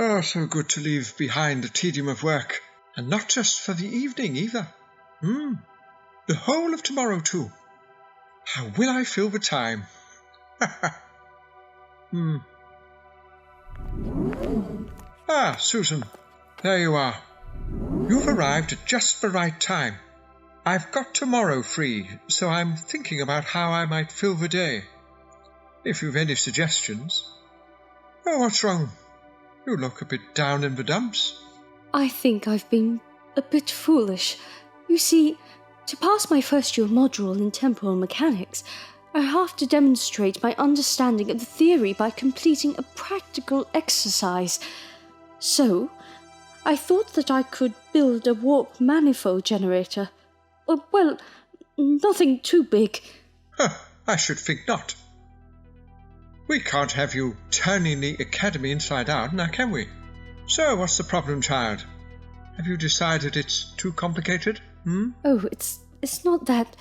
Oh, so good to leave behind the tedium of work, and not just for the evening either. The whole of tomorrow too. How will I fill the time? Ah, Susan, there you are. You've arrived at just the right time. I've got tomorrow free, so I'm thinking about how I might fill the day. If you've any suggestions. Oh, what's wrong? You look a bit down in the dumps. I think I've been a bit foolish. You see, to pass my first year module in temporal mechanics, I have to demonstrate my understanding of the theory by completing a practical exercise. So, I thought that I could build a warp manifold generator. Well, nothing too big. I should think not. We can't have you turning the academy inside out, now can we? So, what's the problem, child? Have you decided it's too complicated? Oh, it's not that.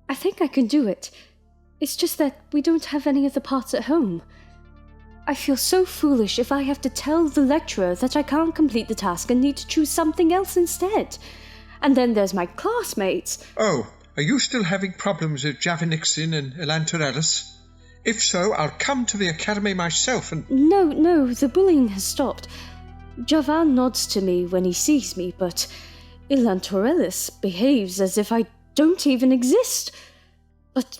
I think I can do it. It's just that we don't have any of the parts at home. I feel so foolish if I have to tell the lecturer that I can't complete the task and need to choose something else instead. And then there's my classmates. Oh, are you still having problems with Javinixin and Elantoralis? If so, I'll come to the academy myself and... No, the bullying has stopped. Javan nods to me when he sees me, but Elantoralis behaves as if I don't even exist. But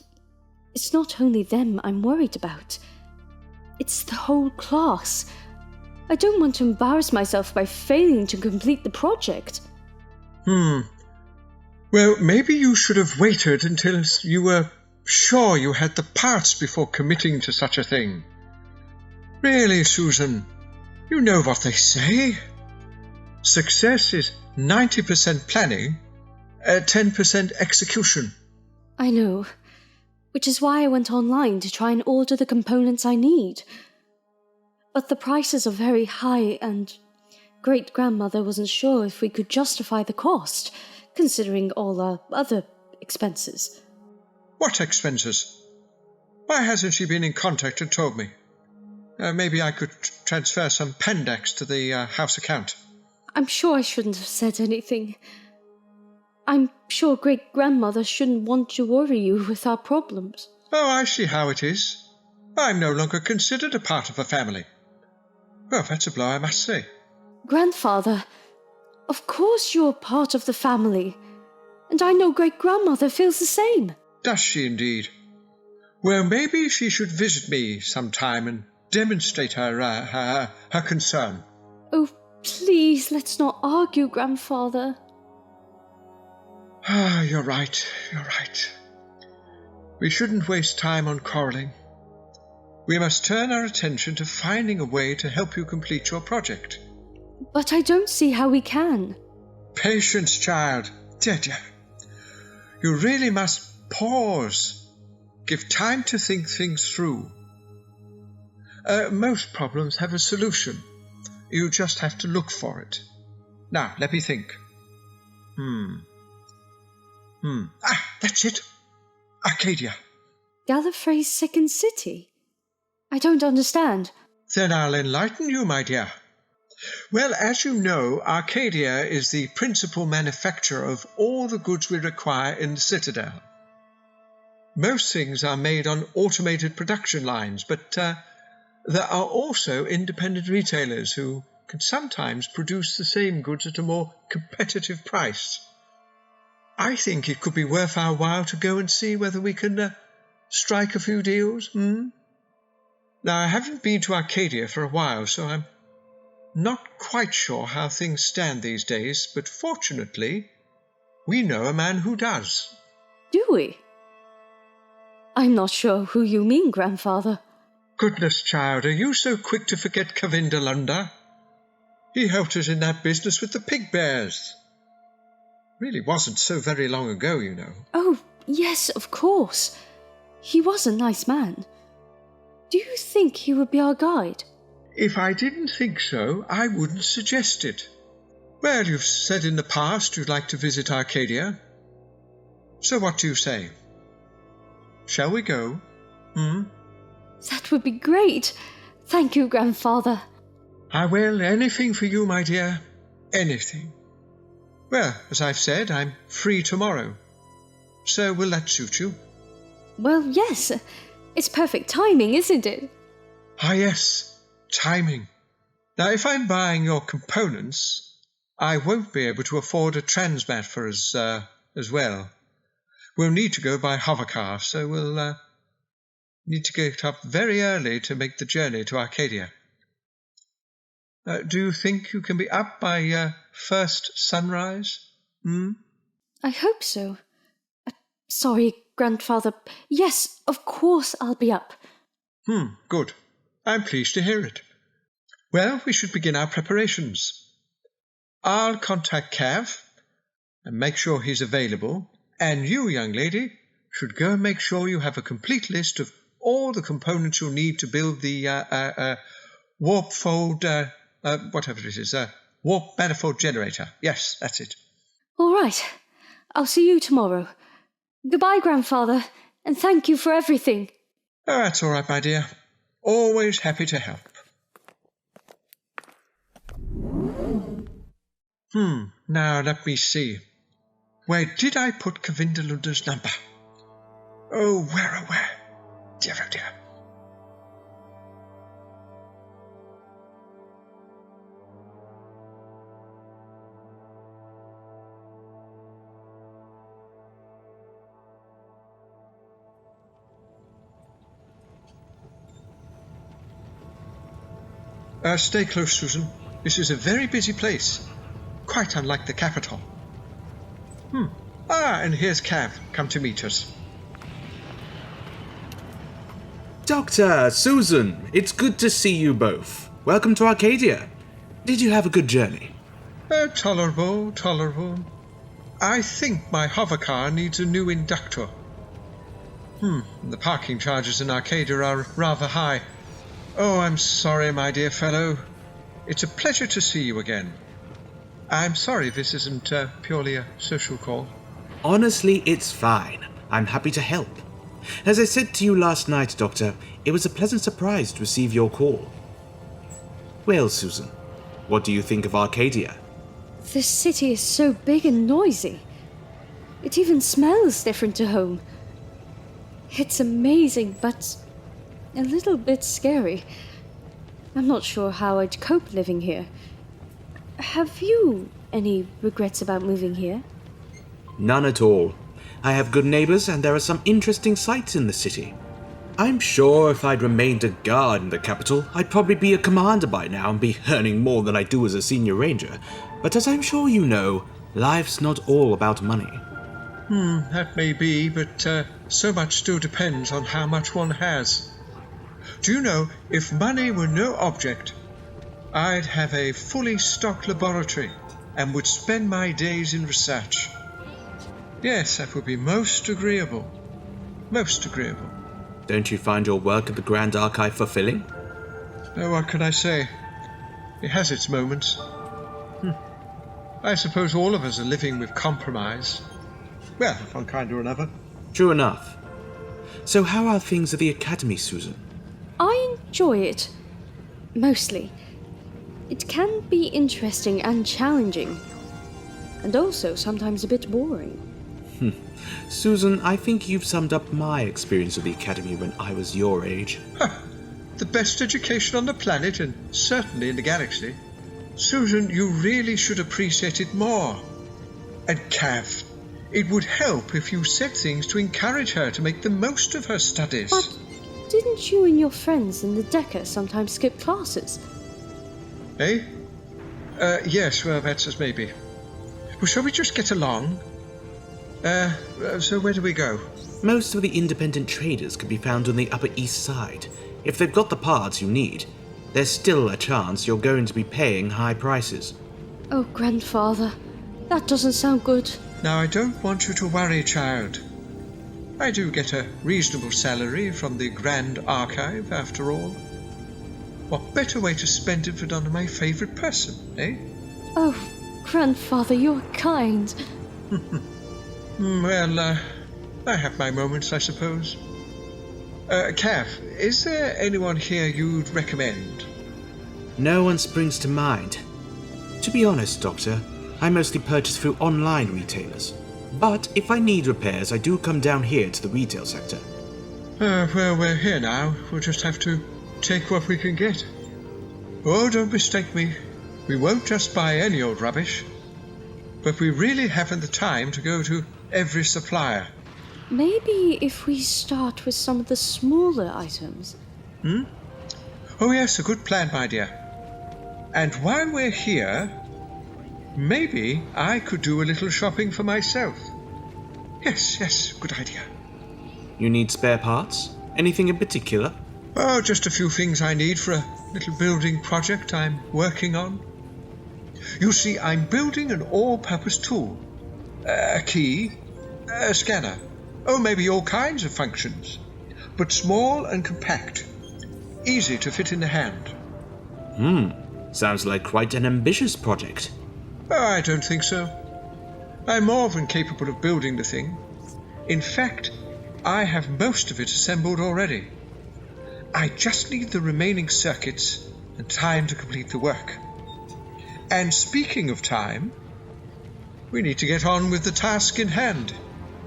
it's not only them I'm worried about. It's the whole class. I don't want to embarrass myself by failing to complete the project. Well, maybe you should have waited until you were sure you had the parts before committing to such a thing. Really, Susan, you know what they say. Success is 90% planning, 10% execution. I know, which is why I went online to try and order the components I need. But the prices are very high, and great-grandmother wasn't sure if we could justify the cost, considering all our other expenses. What expenses? Why hasn't she been in contact and told me? Maybe I could transfer some Pendex to the house account. I'm sure I shouldn't have said anything. I'm sure great-grandmother shouldn't want to worry you with our problems. Oh, I see how it is. I'm no longer considered a part of the family. Well, that's a blow, I must say. Grandfather, of course you're part of the family. And I know great-grandmother feels the same. Does she indeed? Well, maybe she should visit me sometime and demonstrate her concern. Oh, please, let's not argue, Grandfather. Ah, you're right. We shouldn't waste time on quarrelling. We must turn our attention to finding a way to help you complete your project. But I don't see how we can. Patience, child. You really must pause. Give time to think things through. Most problems have a solution. You just have to look for it. Now, let me think. That's it. Arcadia. Gallifrey's second city? I don't understand. Then I'll enlighten you, my dear. Well, as you know, Arcadia is the principal manufacturer of all the goods we require in the Citadel. Most things are made on automated production lines, but there are also independent retailers who can sometimes produce the same goods at a more competitive price. I think it could be worth our while to go and see whether we can strike a few deals. Now, I haven't been to Arcadia for a while, so I'm not quite sure how things stand these days, but fortunately, we know a man who does. Do we? I'm not sure who you mean, Grandfather. Goodness, child, are you so quick to forget Kavindalunder? He helped us in that business with the pig bears. Really wasn't so very long ago, you know. Oh, yes, of course. He was a nice man. Do you think he would be our guide? If I didn't think so, I wouldn't suggest it. Well, you've said in the past you'd like to visit Arcadia. So what do you say? Shall we go? That would be great. Thank you, Grandfather. I will. Anything for you, my dear. Anything. Well, as I've said, I'm free tomorrow. So will that suit you? Well, yes. It's perfect timing, isn't it? Ah, yes. Timing. Now, if I'm buying your components, I won't be able to afford a transmat for us as well. We'll need to go by hovercar, so we'll need to get up very early to make the journey to Arcadia. Do you think you can be up by first sunrise? I hope so. Sorry, Grandfather. Yes, of course I'll be up. Good. I'm pleased to hear it. Well, we should begin our preparations. I'll contact Cav and make sure he's available, and you, young lady, should go and make sure you have a complete list of all the components you'll need to build the warp-fold, whatever it is, warp manifold generator. Yes, that's it. All right. I'll see you tomorrow. Goodbye, Grandfather, and thank you for everything. Oh, that's all right, my dear. Always happy to help. Now let me see. Where did I put Kavindalunder's number? Oh, where? Dear, oh dear. Stay close, Susan. This is a very busy place. Quite unlike the capital. And here's Cav, come to meet us. Doctor, Susan, it's good to see you both. Welcome to Arcadia. Did you have a good journey? Tolerable. I think my hovercar needs a new inductor. The parking charges in Arcadia are rather high. Oh, I'm sorry, my dear fellow. It's a pleasure to see you again. I'm sorry this isn't purely a social call. Honestly, it's fine. I'm happy to help. As I said to you last night, Doctor, it was a pleasant surprise to receive your call. Well, Susan, what do you think of Arcadia? This city is so big and noisy. It even smells different to home. It's amazing, but a little bit scary. I'm not sure how I'd cope living here. Have you any regrets about moving here? None at all. I have good neighbors and there are some interesting sights in the city. I'm sure if I'd remained a guard in the capital, I'd probably be a commander by now and be earning more than I do as a senior ranger. But as I'm sure you know, life's not all about money. That may be, but so much still depends on how much one has. Do you know, if money were no object, I'd have a fully stocked laboratory and would spend my days in research. Yes, that would be most agreeable. Most agreeable. Don't you find your work at the Grand Archive fulfilling? Oh, what can I say? It has its moments. I suppose all of us are living with compromise. Well, of one kind or another. True enough. So how are things at the Academy, Susan? I enjoy it. Mostly. It can be interesting and challenging. And also sometimes a bit boring. Susan, I think you've summed up my experience of the Academy when I was your age. The best education on the planet and certainly in the galaxy. Susan, you really should appreciate it more. And Cav, it would help if you said things to encourage her to make the most of her studies. But didn't you and your friends in the Decker sometimes skip classes? Eh? Yes, well, that's as maybe. Well, shall we just get along? So where do we go? Most of the independent traders can be found on the Upper East Side. If they've got the parts you need, there's still a chance you're going to be paying high prices. Oh, Grandfather, that doesn't sound good. Now, I don't want you to worry, child. I do get a reasonable salary from the Grand Archive, after all. What better way to spend it than on my favourite person, eh? Oh, Grandfather, you're kind. Well, I have my moments, I suppose. Cav, is there anyone here you'd recommend? No one springs to mind. To be honest, Doctor, I mostly purchase through online retailers. But if I need repairs, I do come down here to the retail sector. Well, we're here now. We'll just have to take what we can get. Oh, don't mistake me. We won't just buy any old rubbish. But we really haven't the time to go to every supplier. Maybe if we start with some of the smaller items. Oh yes, a good plan, my dear. And while we're here, maybe I could do a little shopping for myself. Yes, good idea. You need spare parts? Anything in particular? Oh, just a few things I need for a little building project I'm working on. You see, I'm building an all-purpose tool. A key, a scanner. Oh, maybe all kinds of functions. But small and compact. Easy to fit in the hand. Sounds like quite an ambitious project. Oh, I don't think so. I'm more than capable of building the thing. In fact, I have most of it assembled already. I just need the remaining circuits and time to complete the work. And speaking of time, we need to get on with the task in hand.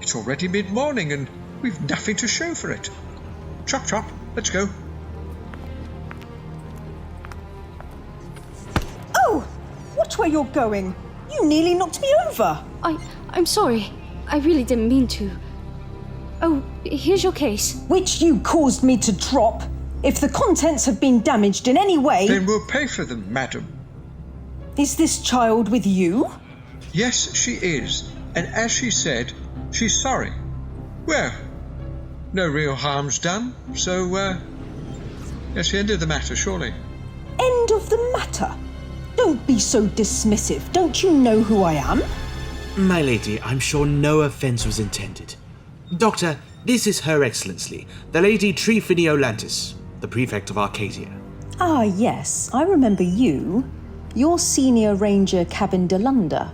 It's already mid-morning and we've nothing to show for it. Chop, chop, let's go. Oh! Watch where you're going. You nearly knocked me over. I'm sorry. I really didn't mean to. Oh, here's your case. Which you caused me to drop. If the contents have been damaged in any way... Then we'll pay for them, madam. Is this child with you? Yes, she is. And as she said, she's sorry. Well, no real harm's done, so, that's the end of the matter, surely. End of the matter? Don't be so dismissive. Don't you know who I am? My lady, I'm sure no offence was intended. Doctor, this is Her Excellency, the Lady Trifiniolantis, the Prefect of Arcadia. Ah, yes, I remember you. You're Senior Ranger Kavindalunder.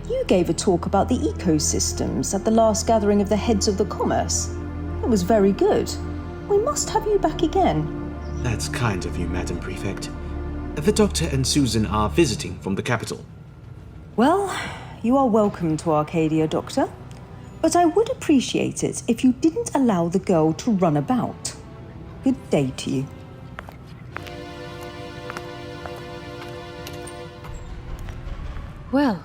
You gave a talk about the ecosystems at the last gathering of the heads of the commerce. It was very good. We must have you back again. That's kind of you, Madam Prefect. The Doctor and Susan are visiting from the capital. Well, you are welcome to Arcadia, Doctor. But I would appreciate it if you didn't allow the girl to run about. Good day to you. Well,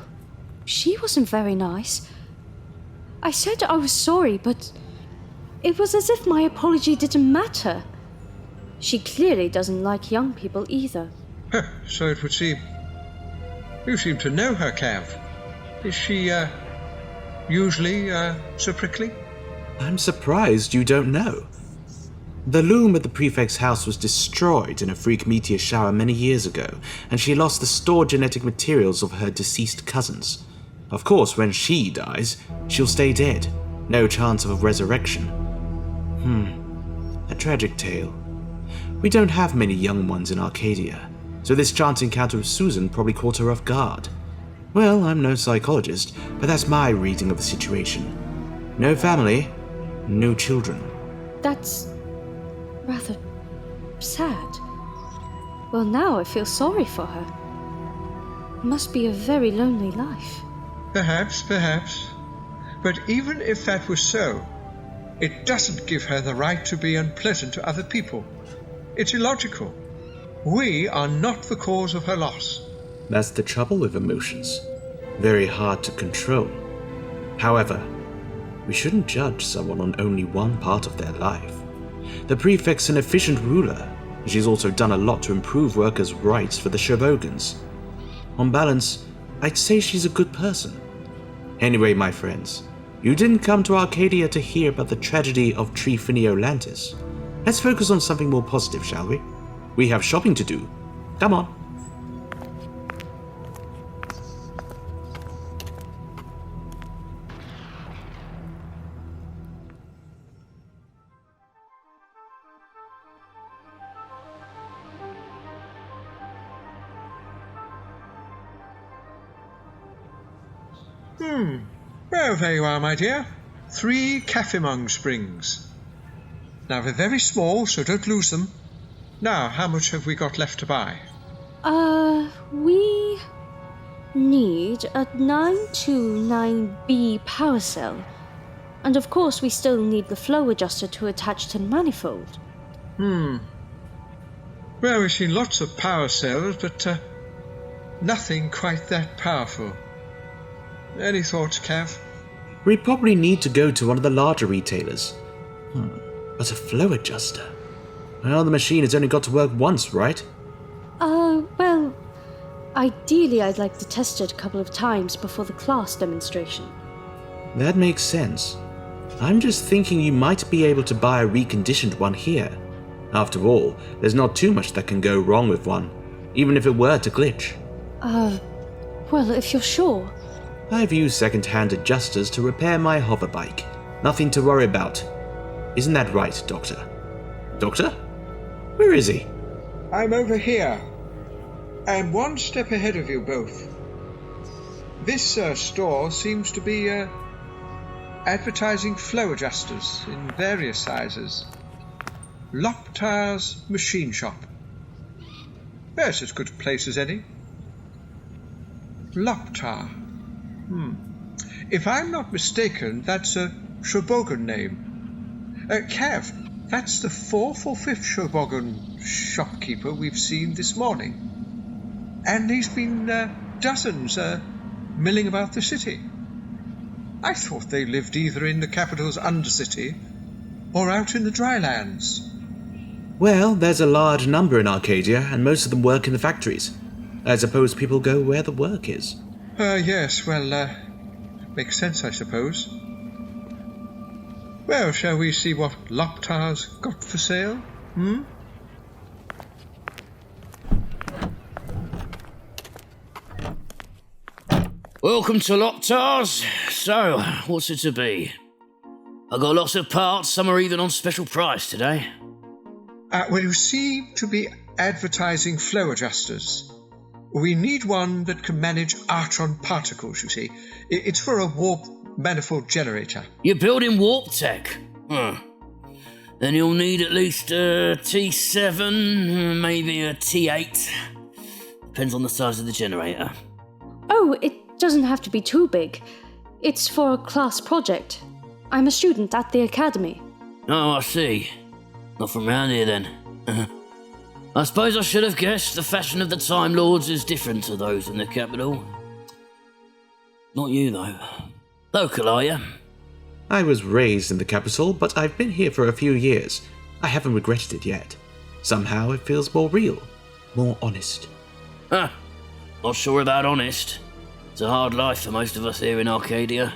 she wasn't very nice. I said I was sorry, but it was as if my apology didn't matter. She clearly doesn't like young people either. So it would seem. You seem to know her, Cav. Is she, usually, so prickly? I'm surprised you don't know. The Loom at the Prefect's house was destroyed in a freak meteor shower many years ago, and she lost the stored genetic materials of her deceased cousins. Of course, when she dies, she'll stay dead. No chance of a resurrection. A tragic tale. We don't have many young ones in Arcadia, so this chance encounter with Susan probably caught her off guard. Well, I'm no psychologist, but that's my reading of the situation. No family, no children. That's rather sad. Well, now I feel sorry for her. It must be a very lonely life. Perhaps. But even if that was so, it doesn't give her the right to be unpleasant to other people. It's illogical. We are not the cause of her loss. That's the trouble with emotions. Very hard to control. However, we shouldn't judge someone on only one part of their life. The Prefect's an efficient ruler. She's also done a lot to improve workers' rights for the Shobogans. On balance, I'd say she's a good person. Anyway, my friends, you didn't come to Arcadia to hear about the tragedy of Trifiniolantis. Let's focus on something more positive, shall we? We have shopping to do. Come on. Well, there you are, my dear. 3 Kaffimong springs. Now, they're very small, so don't lose them. Now, how much have we got left to buy? We need a 929B power cell. And of course we still need the flow adjuster to attach to the manifold. Well, we've seen lots of power cells, but nothing quite that powerful. Any thoughts, Cav? We probably need to go to one of the larger retailers. But a flow adjuster? Well, the machine has only got to work once, right? Well, ideally I'd like to test it a couple of times before the class demonstration. That makes sense. I'm just thinking you might be able to buy a reconditioned one here. After all, there's not too much that can go wrong with one, even if it were to glitch. Well, if you're sure. I've used second-hand adjusters to repair my hoverbike. Nothing to worry about. Isn't that right, Doctor? Doctor? Where is he? I'm over here. I'm one step ahead of you both. This store seems to be advertising flow adjusters in various sizes. Loptar's machine shop. Yes, as good a place as any. Loptar. If I'm not mistaken, that's a Shobogan name. Cav, that's the 4th or 5th Shobogan shopkeeper we've seen this morning. And he's been dozens milling about the city. I thought they lived either in the capital's undercity or out in the drylands. Well, there's a large number in Arcadia, and most of them work in the factories. I suppose people go where the work is. Yes, well, makes sense, I suppose. Well, shall we see what Loptar's got for sale? Welcome to Loptar's. So, what's it to be? I got lots of parts, some are even on special price today. Well, you seem to be advertising flow adjusters. We need one that can manage artron particles, you see. It's for a warp manifold generator. You're building warp tech? Then you'll need at least a T7, maybe a T8. Depends on the size of the generator. Oh, it doesn't have to be too big. It's for a class project. I'm a student at the academy. Oh, I see. Not from round here then. I suppose I should have guessed the fashion of the Time Lords is different to those in the capital. Not you, though. Local, are you? I was raised in the capital, but I've been here for a few years. I haven't regretted it yet. Somehow it feels more real, more honest. Not sure about honest. It's a hard life for most of us here in Arcadia.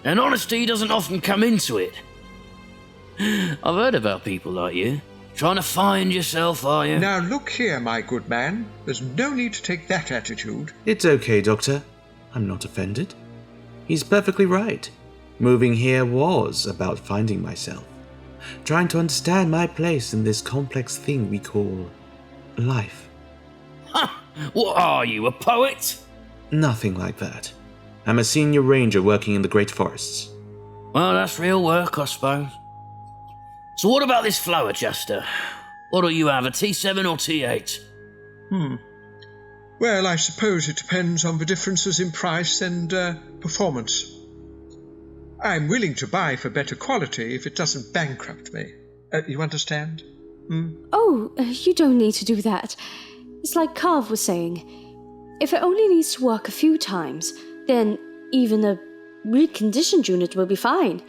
And honesty doesn't often come into it. I've heard about people like you. Trying to find yourself, are you? Now look here, my good man. There's no need to take that attitude. It's okay, Doctor. I'm not offended. He's perfectly right. Moving here was about finding myself. Trying to understand my place in this complex thing we call life. What are you, a poet? Nothing like that. I'm a senior ranger working in the Great Forests. Well, that's real work, I suppose. So what about this flow adjuster? What do you have, a T7 or T8? Well, I suppose it depends on the differences in price and performance. I'm willing to buy for better quality if it doesn't bankrupt me. You understand? Oh, you don't need to do that. It's like Carv was saying. If it only needs to work a few times, then even a reconditioned unit will be fine.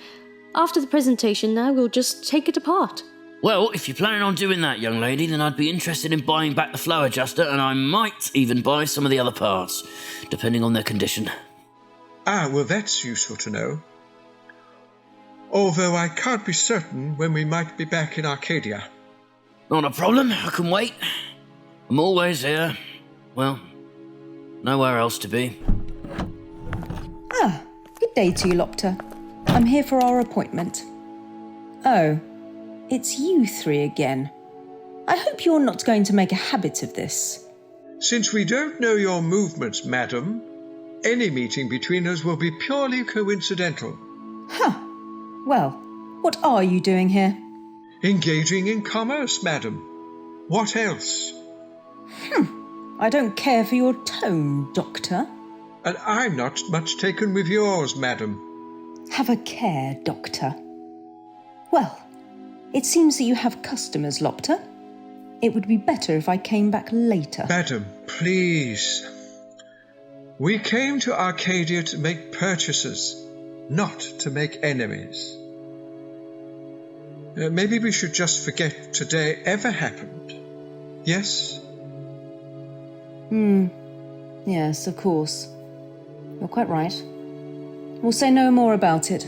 After the presentation now, we'll just take it apart. Well, if you're planning on doing that, young lady, then I'd be interested in buying back the flow adjuster, and I might even buy some of the other parts, depending on their condition. Well, that's useful to know. Although I can't be certain when we might be back in Arcadia. Not a problem, I can wait. I'm always here. Well, nowhere else to be. Good day to you, Loptar. I'm here for our appointment. Oh, it's you three again. I hope you're not going to make a habit of this. Since we don't know your movements, madam, any meeting between us will be purely coincidental. Well, what are you doing here? Engaging in commerce, madam. What else? I don't care for your tone, Doctor. And I'm not much taken with yours, madam. Have a care, Doctor. Well, it seems that you have customers, Loptar. It would be better if I came back later. Madam, please. We came to Arcadia to make purchases, not to make enemies. Maybe we should just forget today ever happened. Yes? Yes, of course. You're quite right. We'll say no more about it.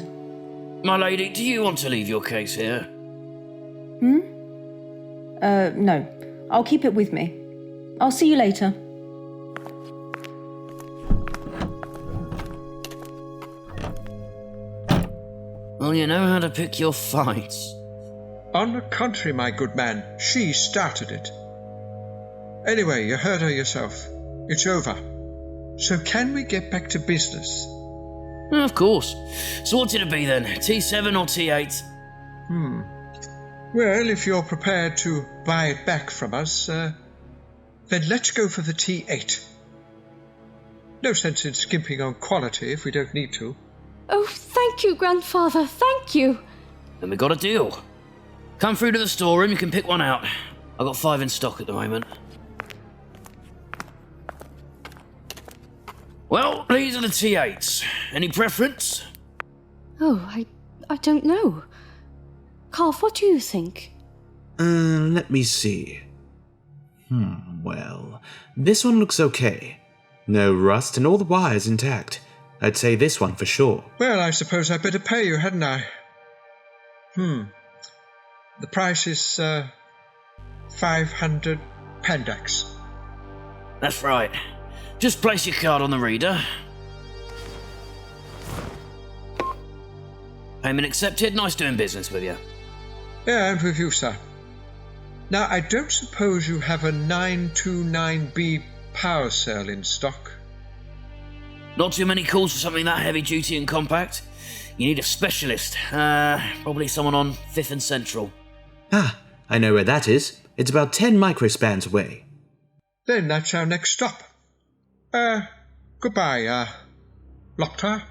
My lady, do you want to leave your case here? No. I'll keep it with me. I'll see you later. Well, you know how to pick your fights. On the contrary, my good man, she started it. Anyway, you heard her yourself. It's over. So can we get back to business? Of course. So what's it to be then? T7 or T8? Well, if you're prepared to buy it back from us, then let's go for the T8. No sense in skimping on quality if we don't need to. Oh, thank you, Grandfather, thank you. Then we got a deal. Come through to the storeroom, you can pick one out. I've got 5 in stock at the moment. Well, these are the T8s. Any preference? Oh, I don't know. Calf, what do you think? Let me see. Well, this one looks okay. No rust and all the wires intact. I'd say this one for sure. Well, I suppose I'd better pay you, hadn't I? The price is 500 Pandax. That's right. Just place your card on the reader. Payment accepted. Nice doing business with you. Yeah, and with you, sir. Now, I don't suppose you have a 929B power cell in stock? Not too many calls for something that heavy duty and compact. You need a specialist. Probably someone on 5th and Central. Ah, I know where that is. It's about 10 microspans away. Then that's our next stop. Goodbye, Loptar.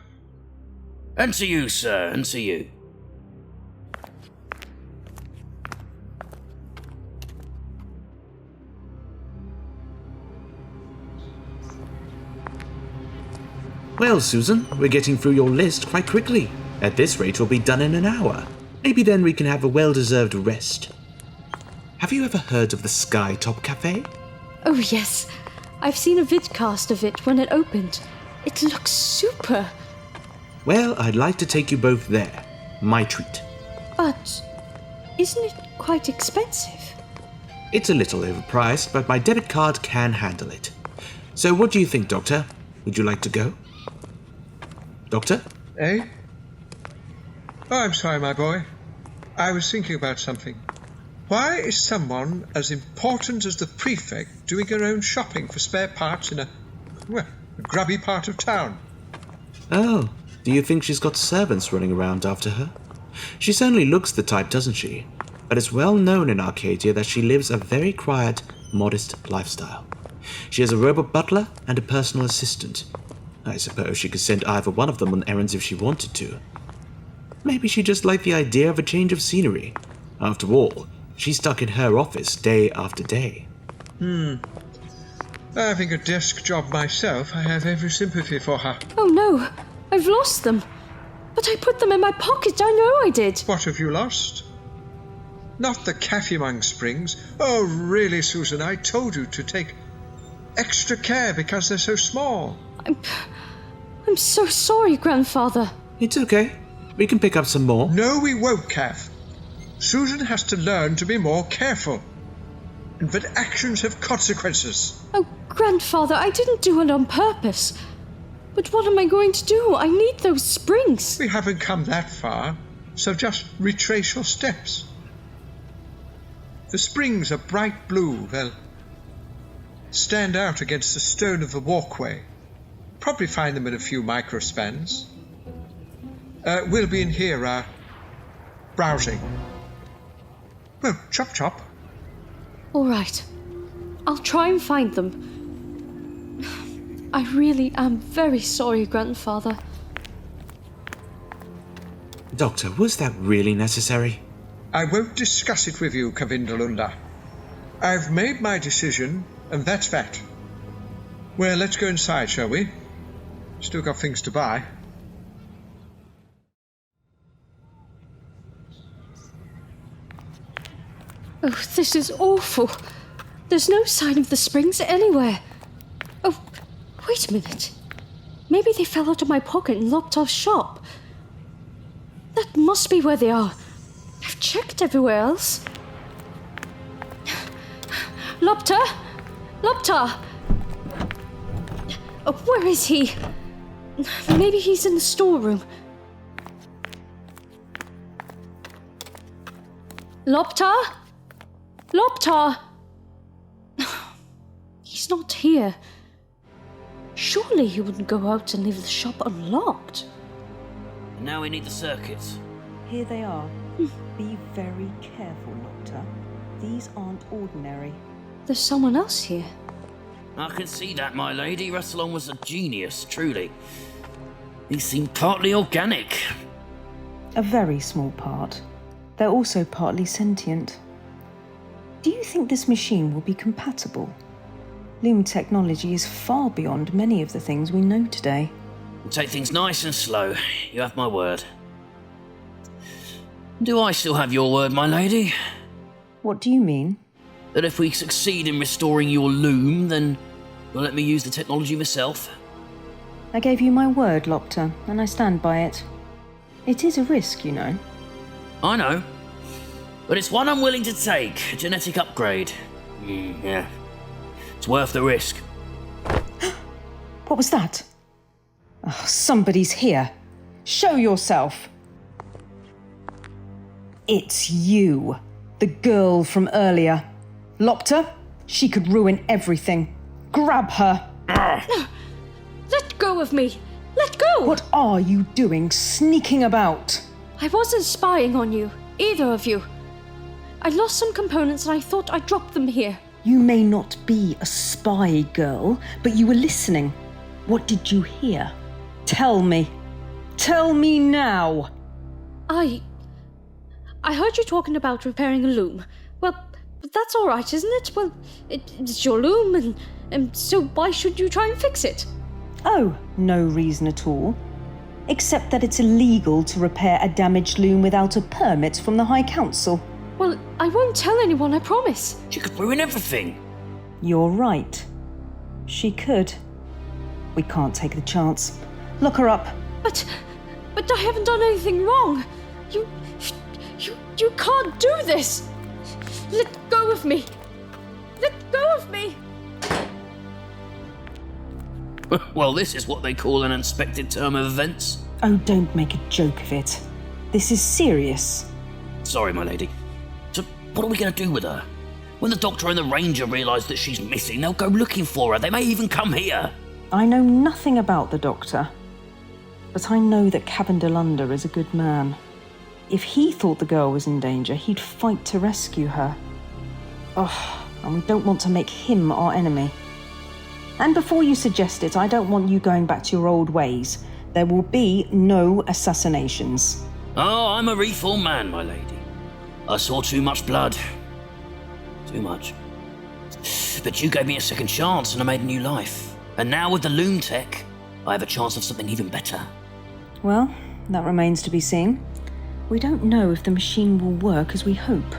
And to you, sir, and to you. Well, Susan, we're getting through your list quite quickly. At this rate, we'll be done in an hour. Maybe then we can have a well-deserved rest. Have you ever heard of the Skytop Cafe? Oh, yes. I've seen a vidcast of it when it opened. It looks super. Well, I'd like to take you both there. My treat. But isn't it quite expensive? It's a little overpriced, but my debit card can handle it. So what do you think, Doctor? Would you like to go? Doctor? Eh? Oh, I'm sorry, my boy. I was thinking about something. Why is someone as important as the Prefect doing her own shopping for spare parts in a grubby part of town? Oh, do you think she's got servants running around after her? She certainly looks the type, doesn't she? But it's well known in Arcadia that she lives a very quiet, modest lifestyle. She has a robot butler and a personal assistant. I suppose she could send either one of them on errands if she wanted to. Maybe she just liked the idea of a change of scenery. After all, she's stuck in her office day after day. Having a desk job myself, I have every sympathy for her. Oh no, I've lost them. But I put them in my pocket, I know I did. What have you lost? Not the Kaffimung Springs. Oh, really, Susan, I told you to take extra care because they're so small. I'm so sorry, Grandfather. It's okay. We can pick up some more. No, we won't, Kath. Susan has to learn to be more careful. And that actions have consequences. Oh, Grandfather, I didn't do it on purpose. But what am I going to do? I need those springs. We haven't come that far, so just retrace your steps. The springs are bright blue. They'll stand out against the stone of the walkway. Probably find them in a few microspans. We'll be in here, browsing. Well, chop chop. All right. I'll try and find them. I really am very sorry, Grandfather. Doctor, was that really necessary? I won't discuss it with you, Kavindalunder. I've made my decision, and that's that. Well, let's go inside, shall we? Still got things to buy. Oh, this is awful. There's no sign of the springs anywhere. Oh, wait a minute. Maybe they fell out of my pocket in Loptar's shop. That must be where they are. I've checked everywhere else. Loptar! Loptar! Oh, where is he? Maybe he's in the storeroom. Loptar? Loptar! He's not here. Surely he wouldn't go out and leave the shop unlocked. Now we need the circuits. Here they are. Be very careful, Loptar. These aren't ordinary. There's someone else here. I can see that, my lady. Rosalind was a genius, truly. These seem partly organic. A very small part. They're also partly sentient. Do you think this machine will be compatible? Loom technology is far beyond many of the things we know today. We'll take things nice and slow. You have my word. Do I still have your word, my lady? What do you mean? That if we succeed in restoring your loom, then you'll let me use the technology myself? I gave you my word, Loptar, and I stand by it. It is a risk, you know. I know. But it's one I'm willing to take. A genetic upgrade. Yeah. It's worth the risk. What was that? Oh, somebody's here. Show yourself. It's you. The girl from earlier. Loptar, she could ruin everything. Grab her. Let go of me! Let go! What are you doing, sneaking about? I wasn't spying on you, either of you. I lost some components and I thought I dropped them here. You may not be a spy, girl, but you were listening. What did you hear? Tell me. Tell me now. I heard you talking about repairing a loom. Well, that's all right, isn't it? Well, it's your loom, and so why should you try and fix it? Oh, no reason at all. Except that it's illegal to repair a damaged loom without a permit from the High Council. Well, I won't tell anyone, I promise. She could ruin everything. You're right. She could. We can't take the chance. Look her up. But I haven't done anything wrong. You can't do this. Let go of me. Let go of me. Well, this is what they call an unexpected turn of events. Oh, don't make a joke of it. This is serious. Sorry, my lady. So, what are we going to do with her? When the doctor and the ranger realise that she's missing, they'll go looking for her. They may even come here. I know nothing about the doctor, but I know that Kavindalunder is a good man. If he thought the girl was in danger, he'd fight to rescue her. Oh, and we don't want to make him our enemy. And before you suggest it, I don't want you going back to your old ways. There will be no assassinations. Oh, I'm a reformed man, my lady. I saw too much blood. Too much. But you gave me a second chance and I made a new life. And now with the loom tech, I have a chance of something even better. Well, that remains to be seen. We don't know if the machine will work as we hope.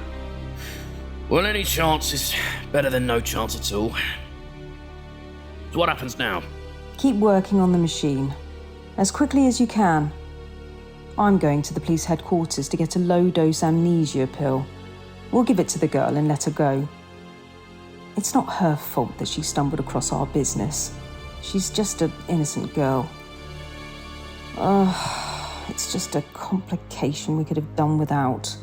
Well, any chance is better than no chance at all. So what happens now? Keep working on the machine. As quickly as you can. I'm going to the police headquarters to get a low-dose amnesia pill. We'll give it to the girl and let her go. It's not her fault that she stumbled across our business. She's just an innocent girl. It's just a complication we could have done without.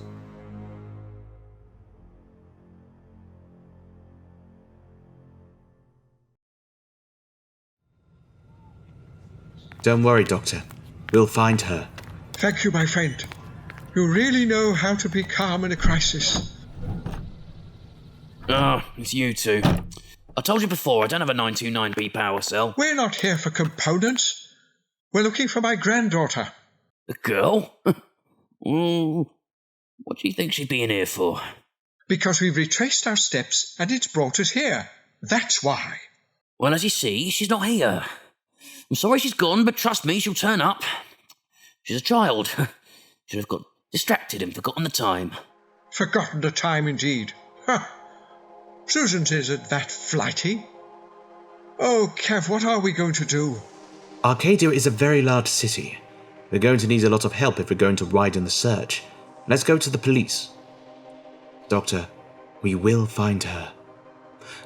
Don't worry, Doctor. We'll find her. Thank you, my friend. You really know how to be calm in a crisis. Ah, it's you two. I told you before, I don't have a 929B power cell. We're not here for components. We're looking for my granddaughter. The girl? What do you think she'd be in here for? Because we've retraced our steps and it's brought us here. That's why. Well, as you see, she's not here. I'm sorry she's gone, but trust me, she'll turn up. She's a child. Should have got distracted and forgotten the time. Forgotten the time, indeed. Huh. Susan isn't that flighty. Oh, Kev, what are we going to do? Arcadia is a very large city. We're going to need a lot of help if we're going to ride in the search. Let's go to the police. Doctor, we will find her.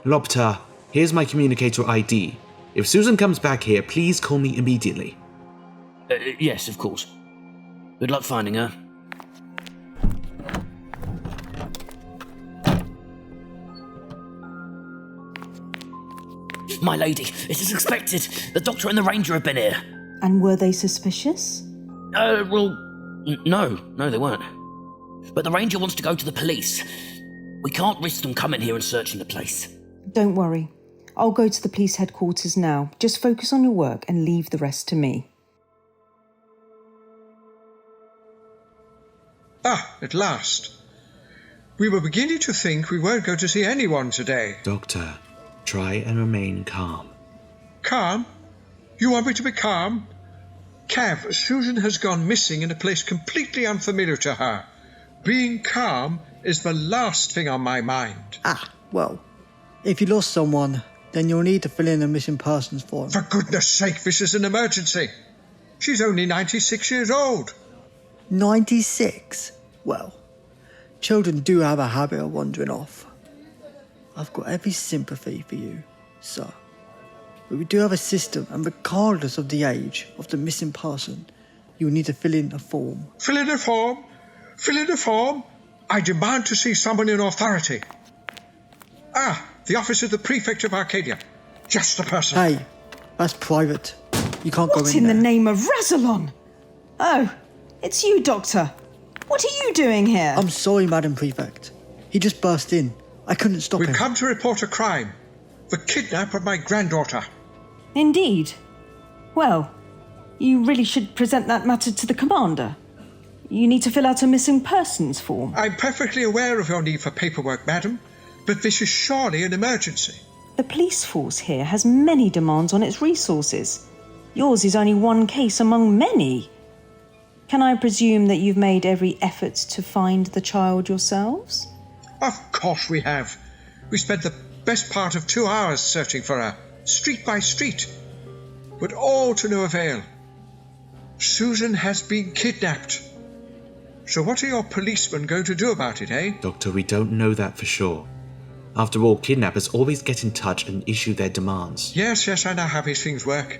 Loptar, here's my communicator ID. If Susan comes back here, please call me immediately. Yes, of course. Good luck finding her. My lady, it is expected. The doctor and the ranger have been here. And were they suspicious? No, they weren't. But the ranger wants to go to the police. We can't risk them coming here and searching the place. Don't worry. I'll go to the police headquarters now. Just focus on your work and leave the rest to me. At last. We were beginning to think we weren't going to see anyone today. Doctor, try and remain calm. Calm? You want me to be calm? Cav, Susan has gone missing in a place completely unfamiliar to her. Being calm is the last thing on my mind. Well, if you lost someone, then you'll need to fill in a missing persons form. For goodness sake, this is an emergency. She's only 96 years old. 96? Well, children do have a habit of wandering off. I've got every sympathy for you, sir. But we do have a system, and regardless of the age of the missing person, you'll need to fill in a form. Fill in a form? Fill in a form? I demand to see someone in authority. The office of the Prefect of Arcadia. Just the person. Hey, that's private. You can't go in there. What in the name of Rosalind? Oh, it's you, Doctor. What are you doing here? I'm sorry, Madam Prefect. He just burst in. I couldn't stop him. We've come to report a crime. The kidnap of my granddaughter. Indeed. Well, you really should present that matter to the commander. You need to fill out a missing persons form. I'm perfectly aware of your need for paperwork, madam, but this is surely an emergency. The police force here has many demands on its resources. Yours is only one case among many. Can I presume that you've made every effort to find the child yourselves? Of course we have. We spent the best part of 2 hours searching for her, street by street, but all to no avail. Susan has been kidnapped. So what are your policemen going to do about it, eh? Doctor, we don't know that for sure. After all, kidnappers always get in touch and issue their demands. Yes, I know how these things work.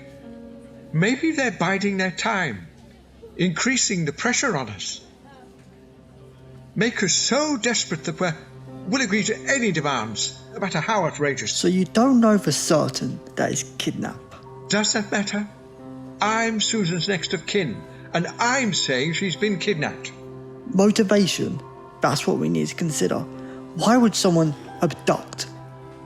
Maybe they're biding their time, increasing the pressure on us. Make us so desperate that we'll agree to any demands, no matter how outrageous. So you don't know for certain that it's kidnap? Does that matter? I'm Susan's next of kin, and I'm saying she's been kidnapped. Motivation? That's what we need to consider. Why would someone abduct?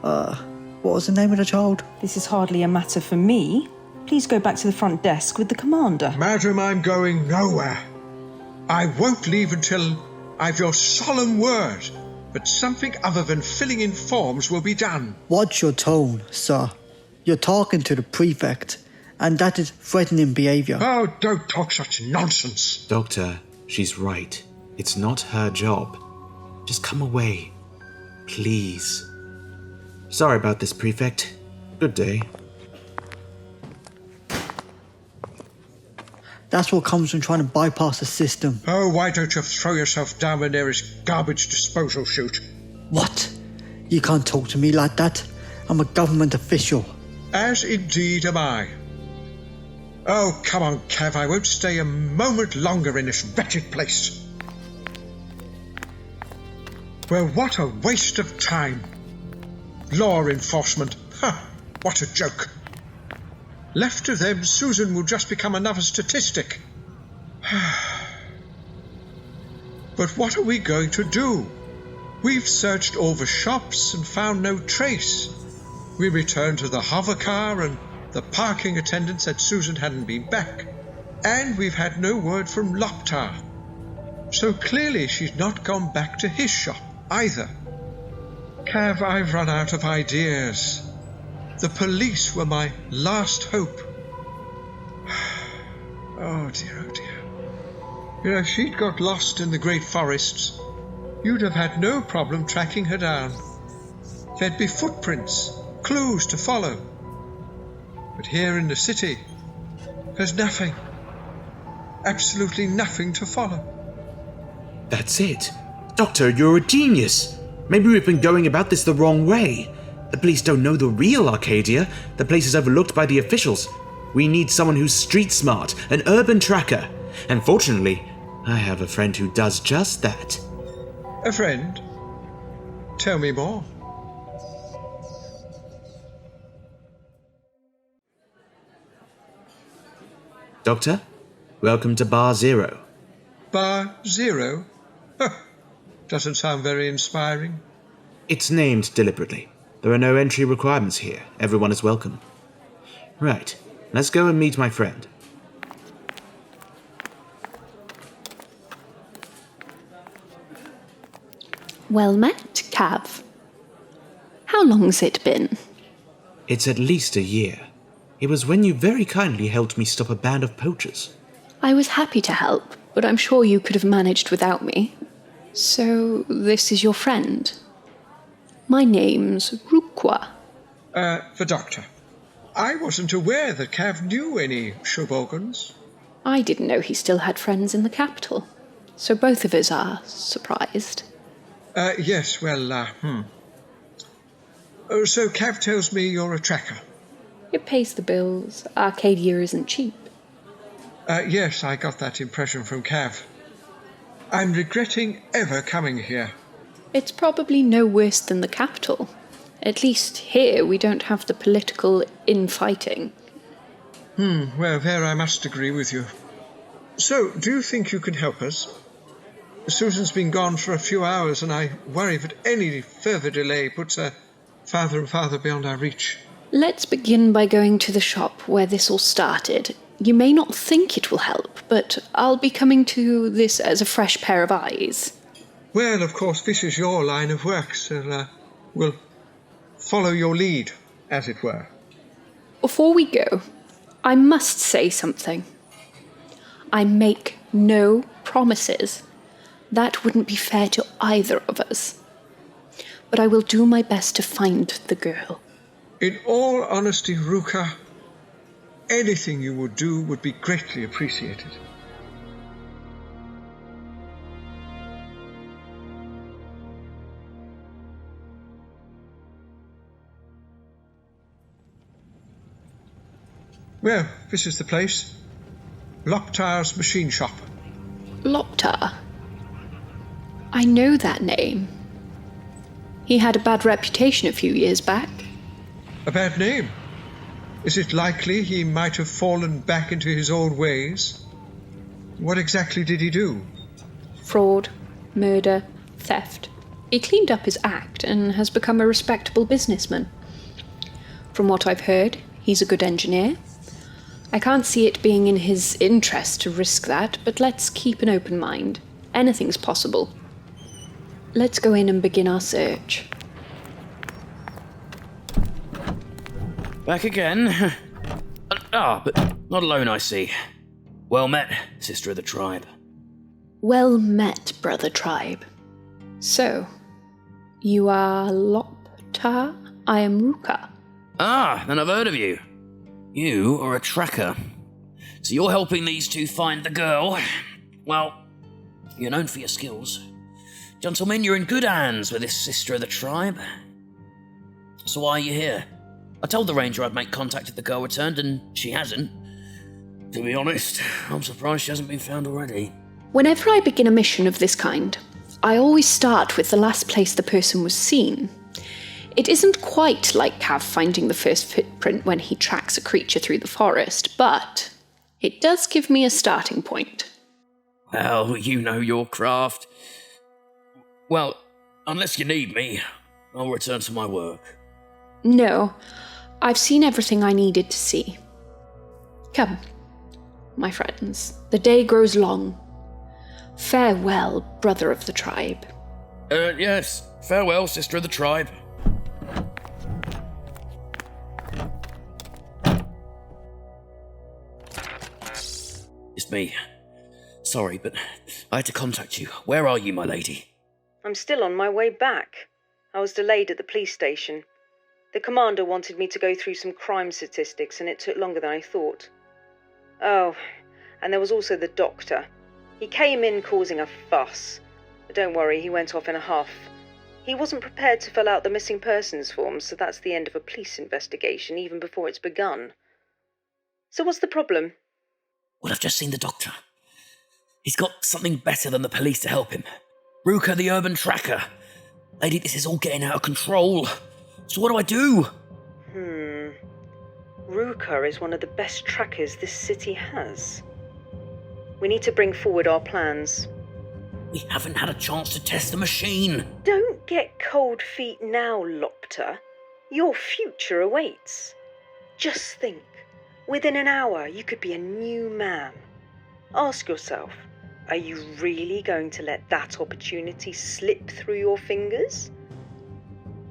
What was the name of the child? This is hardly a matter for me. Please go back to the front desk with the commander. Madam, I'm going nowhere. I won't leave until I've your solemn word that something other than filling in forms will be done. Watch your tone, sir. You're talking to the prefect, and that is threatening behaviour. Oh, don't talk such nonsense. Doctor, she's right. It's not her job. Just come away. Please. Sorry about this, Prefect. Good day. That's what comes from trying to bypass the system. Oh, why don't you throw yourself down the nearest garbage disposal chute? What? You can't talk to me like that. I'm a government official. As indeed am I. Oh, come on, Kev, I won't stay a moment longer in this wretched place. Well, what a waste of time. Law enforcement. What a joke. Left to them, Susan will just become another statistic. But what are we going to do? We've searched all the shops and found no trace. We returned to the hover car, and the parking attendant said Susan hadn't been back. And we've had no word from Loptar. So clearly she's not gone back to his shop either. Cav, I've run out of ideas. The police were my last hope. Oh dear, oh dear. You know, if she'd got lost in the great forests, you'd have had no problem tracking her down. There'd be footprints, clues to follow. But here in the city, there's nothing. Absolutely nothing to follow. That's it. Doctor, you're a genius. Maybe we've been going about this the wrong way. The police don't know the real Arcadia. The place is overlooked by the officials. We need someone who's street smart, an urban tracker. And fortunately, I have a friend who does just that. A friend? Tell me more. Doctor, welcome to Bar Zero. Bar Zero? Huh. Doesn't sound very inspiring. It's named deliberately. There are no entry requirements here. Everyone is welcome. Right, let's go and meet my friend. Well met, Cav. How long's it been? It's at least a year. It was when you very kindly helped me stop a band of poachers. I was happy to help, but I'm sure you could have managed without me. So, this is your friend? My name's Rhuqa. The doctor. I wasn't aware that Cav knew any Shobogans. I didn't know he still had friends in the capital. So both of us are surprised. Yes, well, So Cav tells me you're a tracker. It pays the bills. Arcadia isn't cheap. Yes, I got that impression from Cav. I'm regretting ever coming here. It's probably no worse than the capital. At least here we don't have the political infighting. Well, there I must agree with you. So, do you think you can help us? Susan's been gone for a few hours, and I worry that any further delay puts her farther and farther beyond our reach. Let's begin by going to the shop where this all started. You may not think it will help, but I'll be coming to this as a fresh pair of eyes. Well, of course, this is your line of work, so we'll follow your lead, as it were. Before we go, I must say something. I make no promises. That wouldn't be fair to either of us. But I will do my best to find the girl. In all honesty, Rhuqa, anything you would do would be greatly appreciated. Well, this is the place. Loptar's machine shop. Loptar? I know that name. He had a bad reputation a few years back. A bad name? Is it likely he might have fallen back into his old ways? What exactly did he do? Fraud, murder, theft. He cleaned up his act and has become a respectable businessman. From what I've heard, he's a good engineer. I can't see it being in his interest to risk that, but let's keep an open mind. Anything's possible. Let's go in and begin our search. Back again. But not alone, I see. Well met, sister of the tribe. Well met, brother tribe. So, you are Loptar? I am Rhuqa. Then I've heard of you. You are a tracker. So you're helping these two find the girl. Well, you're known for your skills. Gentlemen, you're in good hands with this sister of the tribe. So why are you here? I told the ranger I'd make contact if the girl returned, and she hasn't. To be honest, I'm surprised she hasn't been found already. Whenever I begin a mission of this kind, I always start with the last place the person was seen. It isn't quite like Cav finding the first footprint when he tracks a creature through the forest, but it does give me a starting point. Well, you know your craft. Well, unless you need me, I'll return to my work. No, I've seen everything I needed to see. Come, my friends, the day grows long. Farewell, brother of the tribe. Yes. Farewell, sister of the tribe. It's me. Sorry, but I had to contact you. Where are you, my lady? I'm still on my way back. I was delayed at the police station. The commander wanted me to go through some crime statistics, and it took longer than I thought. Oh, and there was also the doctor. He came in causing a fuss. But don't worry, he went off in a huff. He wasn't prepared to fill out the missing persons form, so that's the end of a police investigation, even before it's begun. So what's the problem? Well, I've just seen the doctor. He's got something better than the police to help him. Rhuqa, the urban tracker. Lady, this is all getting out of control. So what do I do? Rhuqa is one of the best trackers this city has. We need to bring forward our plans. We haven't had a chance to test the machine. Don't get cold feet now, Loptar. Your future awaits. Just think, within an hour you could be a new man. Ask yourself, are you really going to let that opportunity slip through your fingers?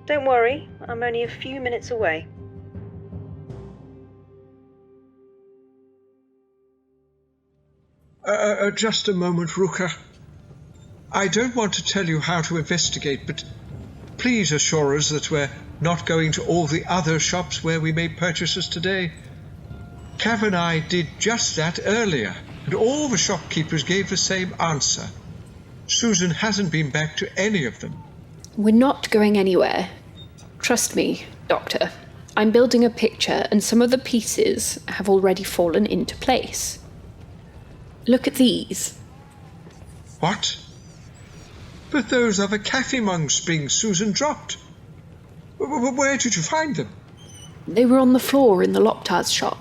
Don't worry, I'm only a few minutes away. Just a moment, Rhuqa. I don't want to tell you how to investigate, but please assure us that we're not going to all the other shops where we made purchases today. Cav and I did just that earlier, and all the shopkeepers gave the same answer. Susan hasn't been back to any of them. We're not going anywhere. Trust me, Doctor. I'm building a picture, and some of the pieces have already fallen into place. Look at these. What? But those are the Kaffimung springs Susan dropped. Where did you find them? They were on the floor in the Loptar's shop.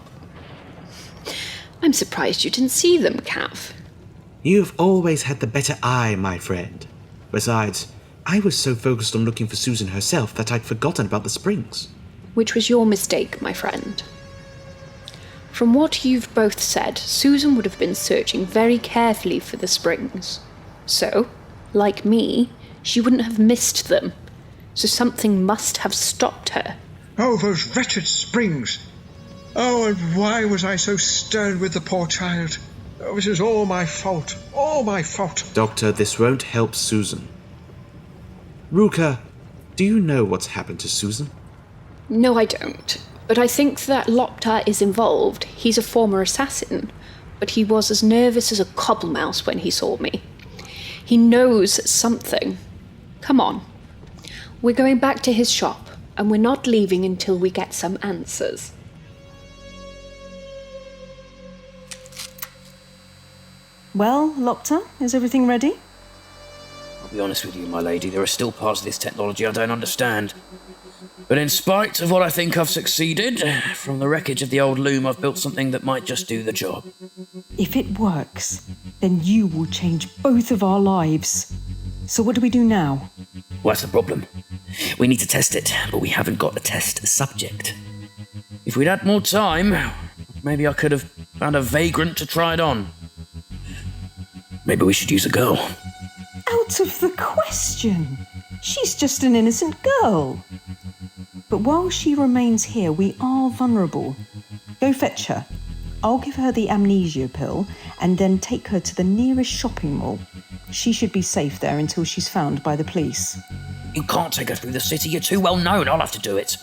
I'm surprised you didn't see them, Cav. You've always had the better eye, my friend. Besides, I was so focused on looking for Susan herself that I'd forgotten about the springs. Which was your mistake, my friend. From what you've both said, Susan would have been searching very carefully for the springs. So, like me, she wouldn't have missed them. So something must have stopped her. Oh, those wretched springs! Oh, and why was I so stern with the poor child? Oh, this is all my fault. All my fault. Doctor, this won't help Susan. Rhuqa, do you know what's happened to Susan? No, I don't. But I think that Loptar is involved. He's a former assassin. But he was as nervous as a cobblemouse when he saw me. He knows something. Come on. We're going back to his shop, and we're not leaving until we get some answers. Well, Loptar, is everything ready? I'll be honest with you, my lady, there are still parts of this technology I don't understand. But in spite of what I think I've succeeded, from the wreckage of the old Loom, I've built something that might just do the job. If it works, then you will change both of our lives. So what do we do now? Well, that's the problem. We need to test it, but we haven't got a test subject. If we'd had more time, maybe I could have found a vagrant to try it on. Maybe we should use a girl. Out of the question! She's just an innocent girl. But while she remains here, we are vulnerable. Go fetch her. I'll give her the amnesia pill and then take her to the nearest shopping mall. She should be safe there until she's found by the police. You can't take her through the city, you're too well known, I'll have to do it.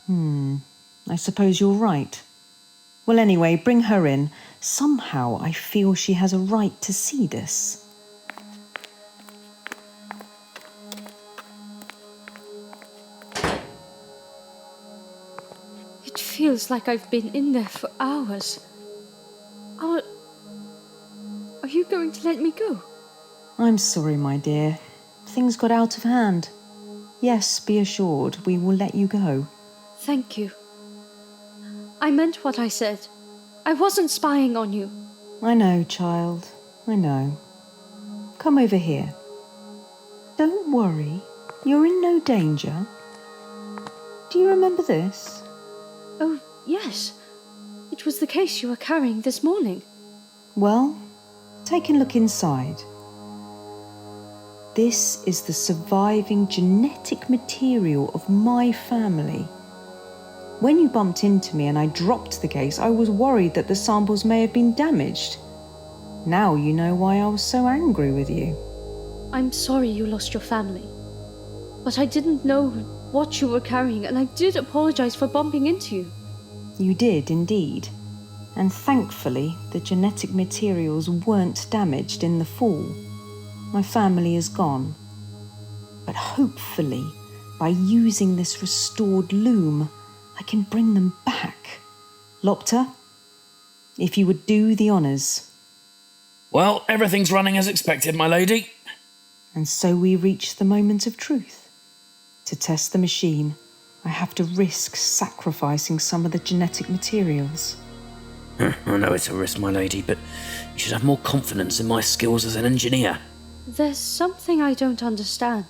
I suppose you're right. Well, anyway, bring her in. Somehow I feel she has a right to see this. It feels like I've been in there for hours. Are you going to let me go? I'm sorry, my dear. Things got out of hand. Yes, be assured, we will let you go. Thank you. I meant what I said. I wasn't spying on you. I know, child. I know. Come over here. Don't worry. You're in no danger. Do you remember this? Oh, yes. It was the case you were carrying this morning. Well, take a look inside. This is the surviving genetic material of my family. When you bumped into me and I dropped the case, I was worried that the samples may have been damaged. Now you know why I was so angry with you. I'm sorry you lost your family. But I didn't know what you were carrying, and I did apologize for bumping into you. You did, indeed. And thankfully, the genetic materials weren't damaged in the fall. My family is gone. But hopefully, by using this restored loom, I can bring them back. Loptar, if you would do the honours. Well, everything's running as expected, my lady. And so we reach the moment of truth. To test the machine, I have to risk sacrificing some of the genetic materials. I know it's a risk, my lady, but you should have more confidence in my skills as an engineer. There's something I don't understand.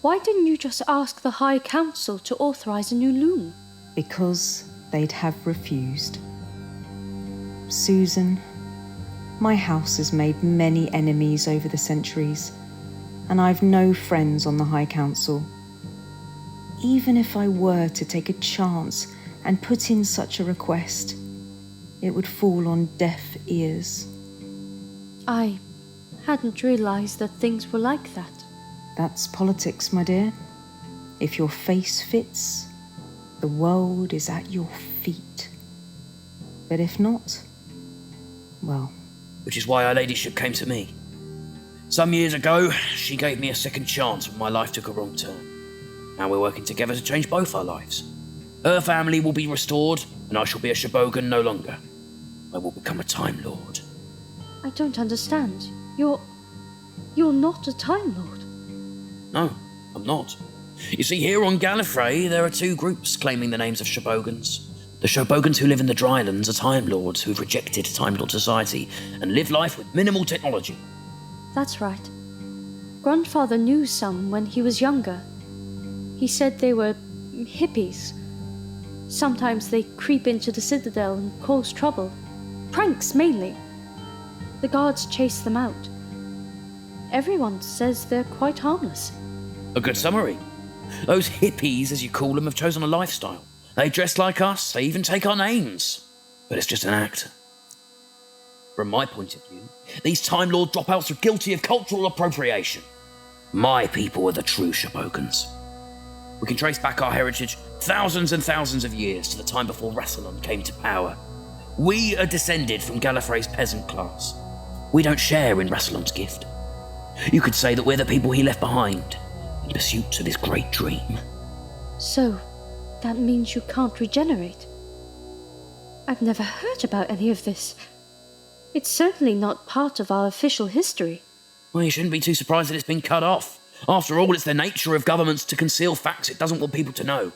Why didn't you just ask the High Council to authorize a new loom? Because they'd have refused. Susan, my house has made many enemies over the centuries, and I've no friends on the High Council. Even if I were to take a chance and put in such a request, it would fall on deaf ears. I hadn't realized that things were like that. That's politics, my dear. If your face fits, the world is at your feet. But if not, well... Which is why Her Ladyship came to me. Some years ago, she gave me a second chance when my life took a wrong turn. Now we're working together to change both our lives. Her family will be restored, and I shall be a Shabogan no longer. I will become a Time Lord. I don't understand. You're not a Time Lord. No, I'm not. You see, here on Gallifrey, there are two groups claiming the names of Shabogans. The Shabogans who live in the Drylands are Time Lords who've rejected Time Lord society and live life with minimal technology. That's right. Grandfather knew some when he was younger. He said they were hippies. Sometimes they creep into the Citadel and cause trouble. Pranks, mainly. The guards chase them out. Everyone says they're quite harmless. A good summary. Those hippies, as you call them, have chosen a lifestyle. They dress like us, they even take our names. But it's just an act. From my point of view, these Time Lord dropouts are guilty of cultural appropriation. My people are the true Shabogans. We can trace back our heritage thousands and thousands of years to the time before Rosalind came to power. We are descended from Gallifrey's peasant class. We don't share in Rosalind's gift. You could say that we're the people he left behind in pursuit of his great dream. So, that means you can't regenerate? I've never heard about any of this. It's certainly not part of our official history. Well, you shouldn't be too surprised that it's been cut off. After all, it's the nature of governments to conceal facts it doesn't want people to know.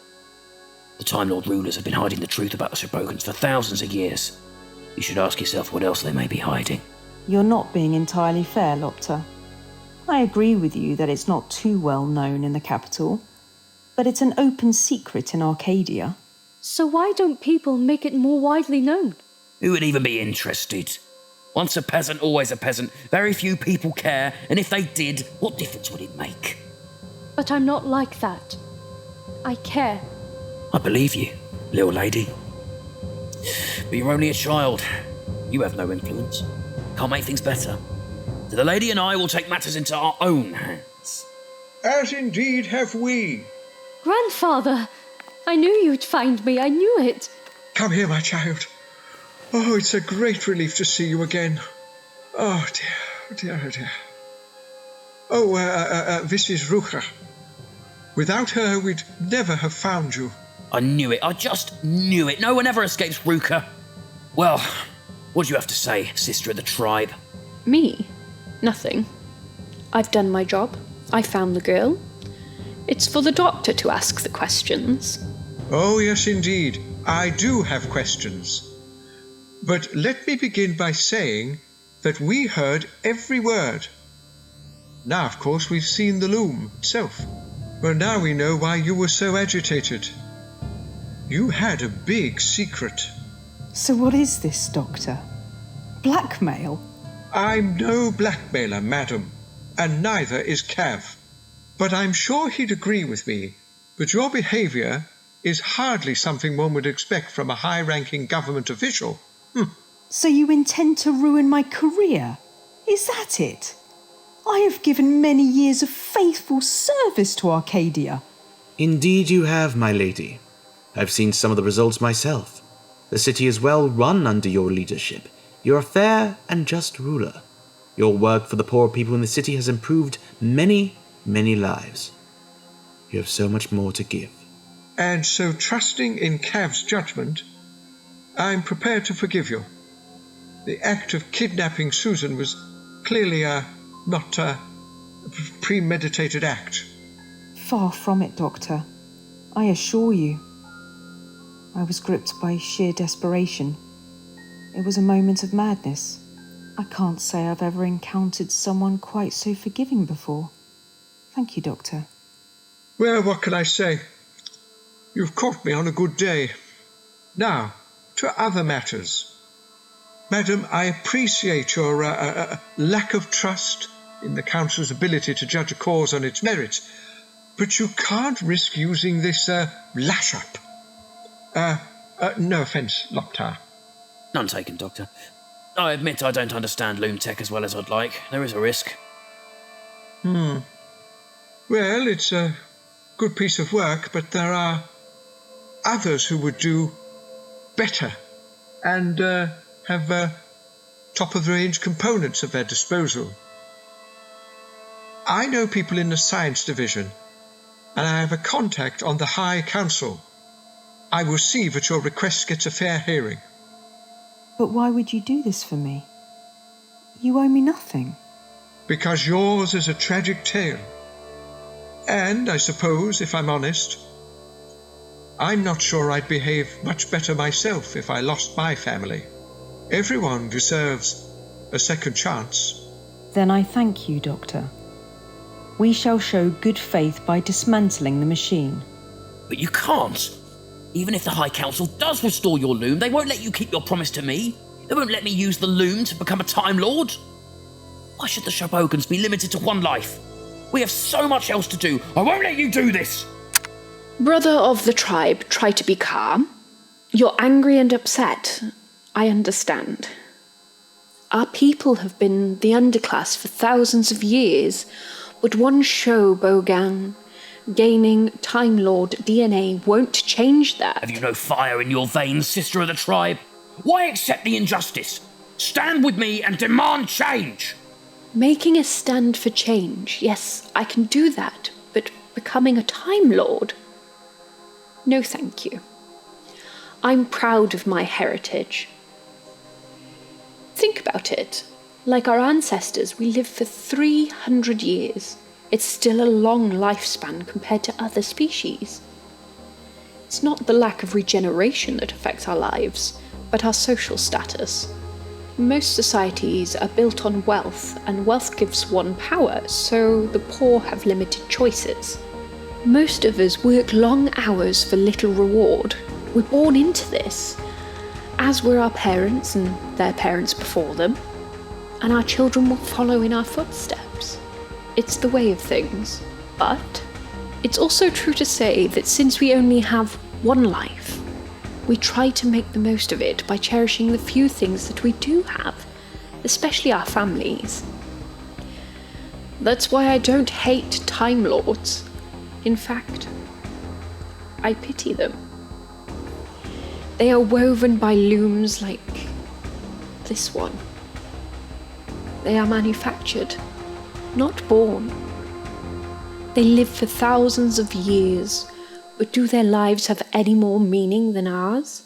The Time Lord rulers have been hiding the truth about the Shabogans for thousands of years. You should ask yourself what else they may be hiding. You're not being entirely fair, Loptar. I agree with you that it's not too well known in the capital, but it's an open secret in Arcadia. So why don't people make it more widely known? Who would even be interested? Once a peasant, always a peasant. Very few people care, and if they did, what difference would it make? But I'm not like that. I care. I believe you, little lady. But you're only a child. You have no influence. Can't make things better. So the lady and I will take matters into our own hands. As indeed have we. Grandfather! I knew you'd find me, I knew it. Come here, my child. Oh, it's a great relief to see you again. Oh, dear, dear. Oh, this is Rhuqa. Without her, we'd never have found you. I knew it. I just knew it. No one ever escapes Rhuqa. Well, what do you have to say, sister of the tribe? Me? Nothing. I've done my job. I found the girl. It's for the doctor to ask the questions. Oh, yes, indeed. I do have questions. But let me begin by saying that we heard every word. Now, of course, we've seen the loom itself. Well, now we know why you were so agitated. You had a big secret. So what is this, Doctor? Blackmail? I'm no blackmailer, madam, and neither is Cav. But I'm sure he'd agree with me that your behaviour is hardly something one would expect from a high-ranking government official. So you intend to ruin my career? Is that it? I have given many years of faithful service to Arcadia. Indeed you have, my lady. I've seen some of the results myself. The city is well run under your leadership. You're a fair and just ruler. Your work for the poor people in the city has improved many, many lives. You have so much more to give. And so, trusting in Cav's judgment, I'm prepared to forgive you. The act of kidnapping Susan was clearly not a premeditated act. Far from it, Doctor. I assure you. I was gripped by sheer desperation. It was a moment of madness. I can't say I've ever encountered someone quite so forgiving before. Thank you, Doctor. Well, what can I say? You've caught me on a good day. Now, to other matters. Madam, I appreciate your lack of trust in the Council's ability to judge a cause on its merits, but you can't risk using this lash-up. No offence, Loptar. None taken, Doctor. I admit I don't understand Loom tech as well as I'd like. There is a risk. Well, it's a good piece of work, but there are others who would do better and have top-of-the-range components at their disposal. I know people in the science division, and I have a contact on the High Council. I will see that your request gets a fair hearing. But why would you do this for me? You owe me nothing. Because yours is a tragic tale. And, I suppose, if I'm honest, I'm not sure I'd behave much better myself if I lost my family. Everyone deserves a second chance. Then I thank you, Doctor. We shall show good faith by dismantling the machine. But you can't. Even if the High Council does restore your Loom, they won't let you keep your promise to me. They won't let me use the Loom to become a Time Lord. Why should the Shobogans be limited to one life? We have so much else to do. I won't let you do this! Brother of the tribe, try to be calm. You're angry and upset. I understand. Our people have been the underclass for thousands of years, but one Shobogan gaining Time Lord DNA won't change that. Have you no fire in your veins, sister of the tribe? Why accept the injustice? Stand with me and demand change! Making a stand for change, yes, I can do that, but becoming a Time Lord? No, thank you. I'm proud of my heritage. Think about it. Like our ancestors, we live for 300 years. It's still a long lifespan compared to other species. It's not the lack of regeneration that affects our lives, but our social status. Most societies are built on wealth, and wealth gives one power, so the poor have limited choices. Most of us work long hours for little reward. We're born into this, as were our parents and their parents before them, and our children will follow in our footsteps. It's the way of things. But it's also true to say that since we only have one life, we try to make the most of it by cherishing the few things that we do have, especially our families. That's why I don't hate Time Lords. In fact, I pity them. They are woven by looms like this one. They are manufactured, not born. They live for thousands of years, but do their lives have any more meaning than ours?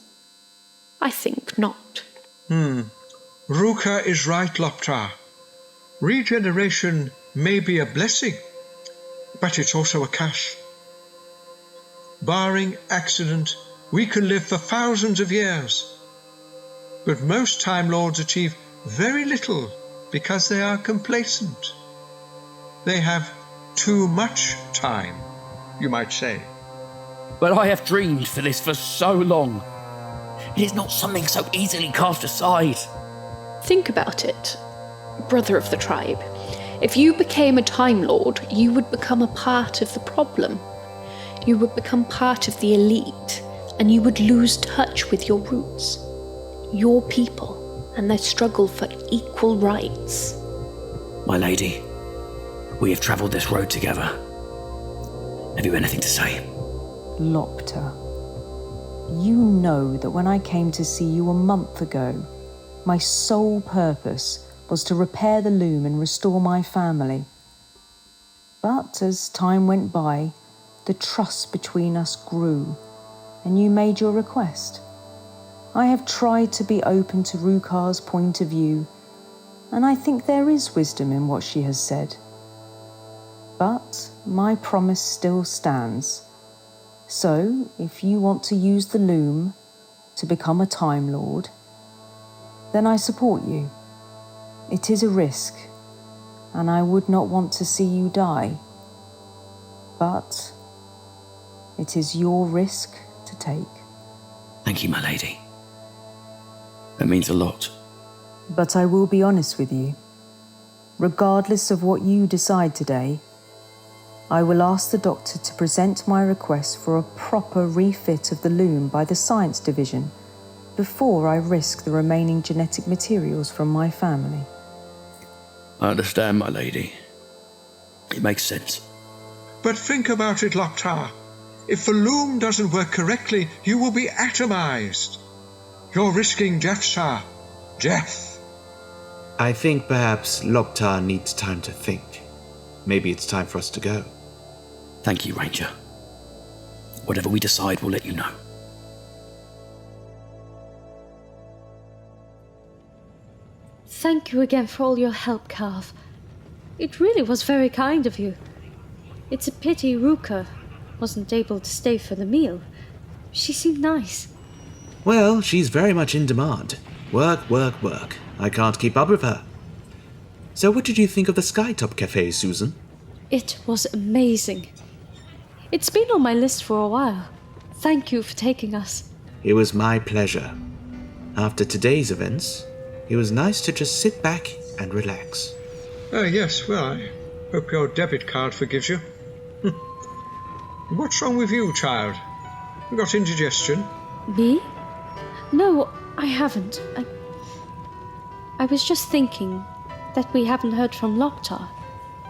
I think not. Rhuqa is right, Loptar. Regeneration may be a blessing, but it's also a curse. Barring accident, we can live for thousands of years. But most Time Lords achieve very little because they are complacent. They have too much time, you might say. but I have dreamed for this for so long. It is not something so easily cast aside. Think about it, brother of the tribe. If you became a Time Lord, you would become a part of the problem. You would become part of the elite, and you would lose touch with your roots, your people, and their struggle for equal rights. My lady, we have travelled this road together. Have you anything to say? Loptar, you know that when I came to see you a month ago, my sole purpose was to repair the loom and restore my family. But as time went by, the trust between us grew, and you made your request. I have tried to be open to Rhuqa's point of view, and I think there is wisdom in what she has said. But my promise still stands. So, if you want to use the loom to become a Time Lord, then I support you. It is a risk, and I would not want to see you die. But it is your risk to take. Thank you, my lady. That means a lot. But I will be honest with you. Regardless of what you decide today, I will ask the doctor to present my request for a proper refit of the loom by the Science Division before I risk the remaining genetic materials from my family. I understand, my lady. It makes sense. But think about it, Loptar. If the loom doesn't work correctly, you will be atomized. You're risking death, sir. Death. I think perhaps Loptar needs time to think. Maybe it's time for us to go. Thank you, Ranger. Whatever we decide, we'll let you know. Thank you again for all your help, Carv. It really was very kind of you. It's a pity Rhuqa wasn't able to stay for the meal. She seemed nice. Well, she's very much in demand. Work, work, work. I can't keep up with her. So what did you think of the Skytop Cafe, Susan? It was amazing. It's been on my list for a while. Thank you for taking us. It was my pleasure. After today's events, it was nice to just sit back and relax. Yes, well, I hope your debit card forgives you. What's wrong with you, child? You got indigestion? Me? No, I haven't. I was just thinking that we haven't heard from Loptar.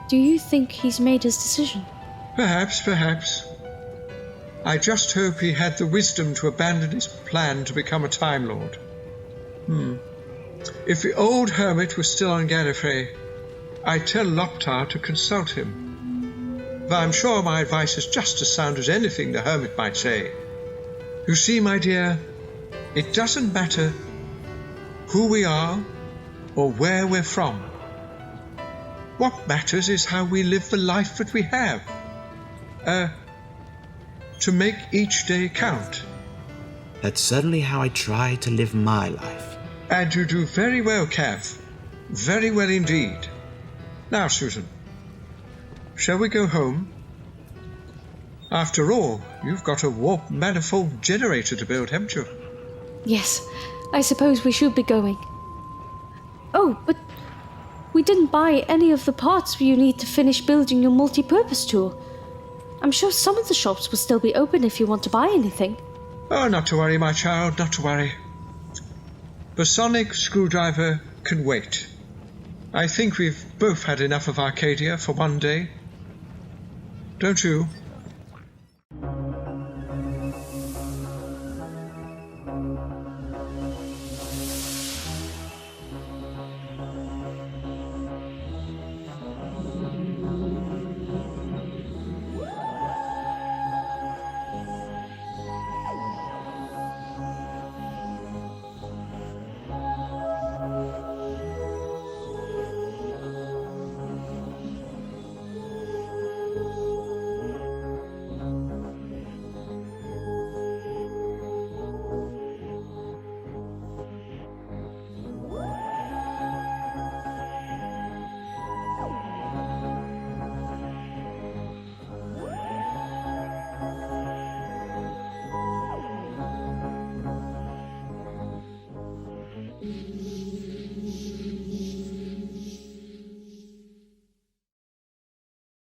Do you think he's made his decision? Perhaps. I just hope he had the wisdom to abandon his plan to become a Time Lord. If the old hermit was still on Gallifrey, I'd tell Loptar to consult him. But I'm sure my advice is just as sound as anything the hermit might say. You see, my dear, it doesn't matter who we are or where we're from. What matters is how we live the life that we have. To make each day count. That's certainly how I try to live my life. And you do very well, Cav. Very well indeed. Now, Susan, shall we go home? After all, you've got a warp manifold generator to build, haven't you? Yes, I suppose we should be going. Oh, but we didn't buy any of the parts you need to finish building your multi-purpose tool. I'm sure some of the shops will still be open if you want to buy anything. Oh, not to worry, my child, not to worry. The sonic screwdriver can wait. I think we've both had enough of Arcadia for one day. Don't you?